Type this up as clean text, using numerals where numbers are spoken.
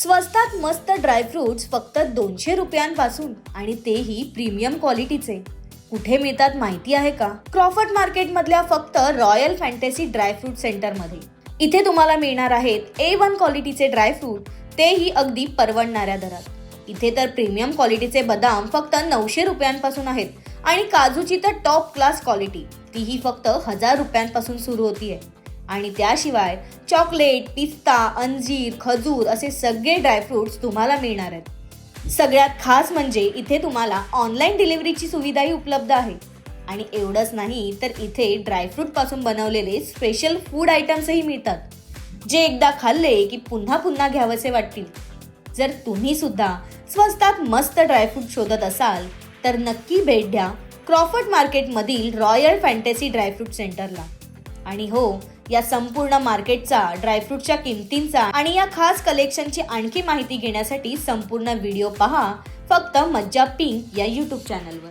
स्वस्तात मस्त ड्रायफ्रुट्स फक्त 200 रुपयांपासून आणि तेही प्रीमियम क्वालिटीचे. कुठे मिळतात माहिती आहे का? क्रॉफर्ड मार्केट मधल्या फक्त रॉयल फॅन्टसी ड्रायफ्रूट सेंटर मध्ये. इथे तुम्हाला मिळणार आहेत A1 क्वालिटीचे ड्रायफ्रूट, तेही अगदी परवडणाऱ्या दरात. इथे तर प्रीमियम क्वालिटीचे बदाम फक्त 900 रुपयांपासून आहेत आणि काजूची तर टॉप क्लास क्वालिटी, तीही फक्त 1000 रुपयांपासून सुरू होतीये. आणि त्याशिवाय चॉकलेट, पिस्ता, अंजीर, खजूर असे सगळे ड्रायफ्रुट्स तुम्हाला मिळणार आहेत. सगळ्यात खास म्हणजे इथे तुम्हाला ऑनलाईन डिलिव्हरीची सुविधाही उपलब्ध आहे. आणि एवढंच नाही तर इथे ड्रायफ्रूट पासून बनवलेले स्पेशल फूड आयटम्सही मिळतात, जे एकदा खाल्ले की पुन्हा पुन्हा घ्यावेसे वाटतील. जर तुम्ही सुद्धा स्वस्तात मस्त ड्रायफ्रूट शोधत असाल तर नक्की भेट द्या क्रॉफर्ड मार्केटमधील रॉयल फॅन्टसी ड्रायफ्रूट सेंटरला. आणि हो, या संपूर्ण मार्केटचा, ड्रायफ्रूटच्या किमतींचा आणि या खास कलेक्शनची आणखी माहिती घेण्यासाठी संपूर्ण व्हिडिओ पहा फक्त मज्जा पिंक या YouTube चॅनलवर.